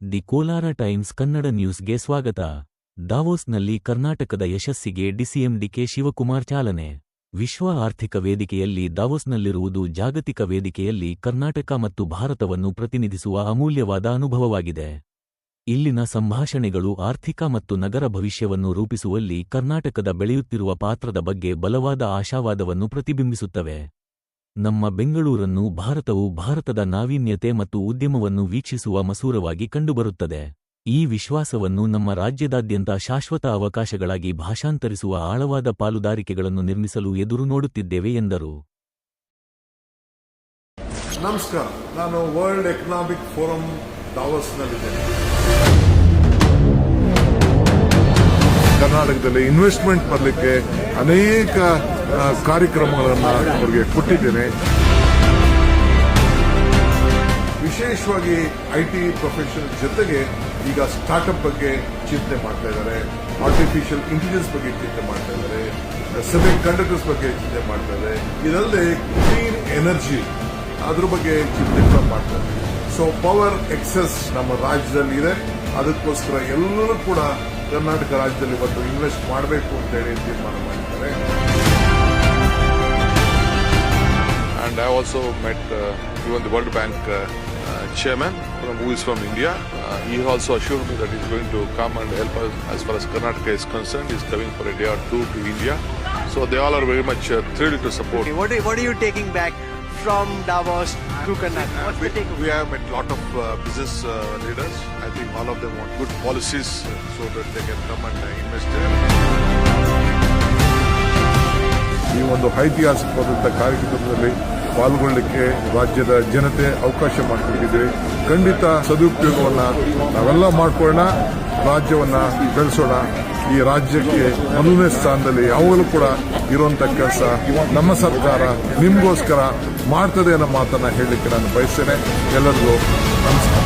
The Kolar times Kannada ನ್ಯೂಸ್ಗೆ ಸ್ವಾಗತ. ದಾವೋಸ್ನಲ್ಲಿ ಕರ್ನಾಟಕದ ಯಶಸ್ಸಿಗೆ ಡಿಸಿಎಂ ಡಿಕೆ ಶಿವಕುಮಾರ್ ಚಾಲನೆ. ವಿಶ್ವ ಆರ್ಥಿಕ ವೇದಿಕೆಯಲ್ಲಿ ದಾವೋಸ್ನಲ್ಲಿರುವುದು ಜಾಗತಿಕ ವೇದಿಕೆಯಲ್ಲಿ ಕರ್ನಾಟಕ ಮತ್ತು ಭಾರತವನ್ನು ಪ್ರತಿನಿಧಿಸುವ ಅಮೂಲ್ಯವಾದ ಅನುಭವವಾಗಿದೆ. ಇಲ್ಲಿನ ಸಂಭಾಷಣೆಗಳು ಆರ್ಥಿಕ ಮತ್ತು ನಗರ ಭವಿಷ್ಯವನ್ನು ರೂಪಿಸುವಲ್ಲಿ ಕರ್ನಾಟಕದ ಬೆಳೆಯುತ್ತಿರುವ ಪಾತ್ರದ ಬಗ್ಗೆ ಬಲವಾದ ಆಶಾವಾದವನ್ನು ಪ್ರತಿಬಿಂಬಿಸುತ್ತವೆ. ನಮ್ಮ ಬೆಂಗಳೂರನ್ನು ಭಾರತವು ಭಾರತದ ನಾವೀನ್ಯತೆ ಮತ್ತು ಉದ್ಯಮವನ್ನು ವೀಕ್ಷಿಸುವ ಮಸೂರವಾಗಿ ಕಂಡುಬರುತ್ತದೆ. ಈ ವಿಶ್ವಾಸವನ್ನು ನಮ್ಮ ರಾಜ್ಯದಾದ್ಯಂತ ಶಾಶ್ವತ ಅವಕಾಶಗಳಾಗಿ ಭಾಷಾಂತರಿಸುವ ಆಳವಾದ ಪಾಲುದಾರಿಕೆಗಳನ್ನು ನಿರ್ಮಿಸಲು ಎದುರು ನೋಡುತ್ತಿದ್ದೇವೆ ಎಂದರು. ನಮಸ್ಕಾರ, ನಾನು ವರ್ಲ್ಡ್ ಎಕನಾಮಿಕ್ ಫೋರಂ ದಾವೋಸ್ನಲ್ಲಿದ್ದೇನೆ. ಕರ್ನಾಟಕದಲ್ಲಿ ಇನ್ವೆಸ್ಟ್ಮೆಂಟ್ ಬರಲಿಕ್ಕೆ ಅನೇಕ ಕಾರ್ಯಕ್ರಮಗಳನ್ನು ಅವರಿಗೆ ಕೊಟ್ಟಿದ್ದೇನೆ. ವಿಶೇಷವಾಗಿ ಐಟಿ ಪ್ರೊಫೆಷನಲ್ ಜೊತೆಗೆ ಈಗ ಸ್ಟಾರ್ಟ್ಅಪ್ ಬಗ್ಗೆ ಚಿಂತನೆ ಮಾಡ್ತಾ ಇದ್ದಾರೆ, ಆರ್ಟಿಫಿಷಿಯಲ್ ಇಂಟೆಲಿಜೆನ್ಸ್ ಬಗ್ಗೆ ಚಿಂತನೆ ಮಾಡ್ತಾ ಇದ್ದಾರೆ, ಸೆಮಿ ಕಂಡಕ್ಟರ್ಸ್ ಬಗ್ಗೆ ಚಿಂತನೆ ಮಾಡ್ತಾ ಇದ್ದಾರೆ. ಇದಲ್ಲದೆ ಕ್ಲೀನ್ ಎನರ್ಜಿ ಅದ್ರ ಬಗ್ಗೆ ಚಿಂತನೆ ಮಾಡ್ತಾರೆ. ಸೊ ಪವರ್ ಎಕ್ಸೆಸ್ ನಮ್ಮ ರಾಜ್ಯದಲ್ಲಿ ಇದೆ. ಅದಕ್ಕೋಸ್ಕರ ಎಲ್ಲರೂ ಕೂಡ ಕರ್ನಾಟಕ ರಾಜ್ಯದಲ್ಲಿ ಇವತ್ತು ಇನ್ವೆಸ್ಟ್ ಮಾಡಬೇಕು ಅಂತ ಹೇಳಿ ತೀರ್ಮಾನ ಮಾಡಿದ್ದಾರೆ. And I also met even the World Bank chairman who is from India. He also assured me that he is going to come and help us as far as Karnataka is concerned. He is coming for a day or two to India. So they all are very much thrilled to support. Okay, what are you taking back from Davos to Karnataka? What's the takeaway? We have met a lot of business leaders. I think all of them want good policies so that they can come and invest there. ಈ ಒಂದು ಐತಿಹಾಸಿಕವಾದಂಥ ಕಾರ್ಯಕ್ರಮದಲ್ಲಿ ಪಾಲ್ಗೊಳ್ಳಲಿಕ್ಕೆ ರಾಜ್ಯದ ಜನತೆ ಅವಕಾಶ ಮಾಡಿಕೊಟ್ಟಿದ್ದೀವಿ. ಖಂಡಿತ ಸದುಪಯೋಗವನ್ನ ನಾವೆಲ್ಲ ಮಾಡ್ಕೊಳ್ಳೋಣ, ರಾಜ್ಯವನ್ನ ಬೆಳೆಸೋಣ. ಈ ರಾಜ್ಯಕ್ಕೆ ಮೊದಲನೇ ಸ್ಥಾನದಲ್ಲಿ ಯಾವಾಗಲೂ ಕೂಡ ಇರುವಂತ ಕೆಲಸ ನಮ್ಮ ಸರ್ಕಾರ ನಿಮಗೋಸ್ಕರ ಮಾಡ್ತದೆ ಅನ್ನೋ ಮಾತನ್ನ ಹೇಳಲಿಕ್ಕೆ ನಾನು ಬಯಸ್ತೇನೆ. ಎಲ್ಲರಿಗೂ ನಮಸ್ಕಾರ.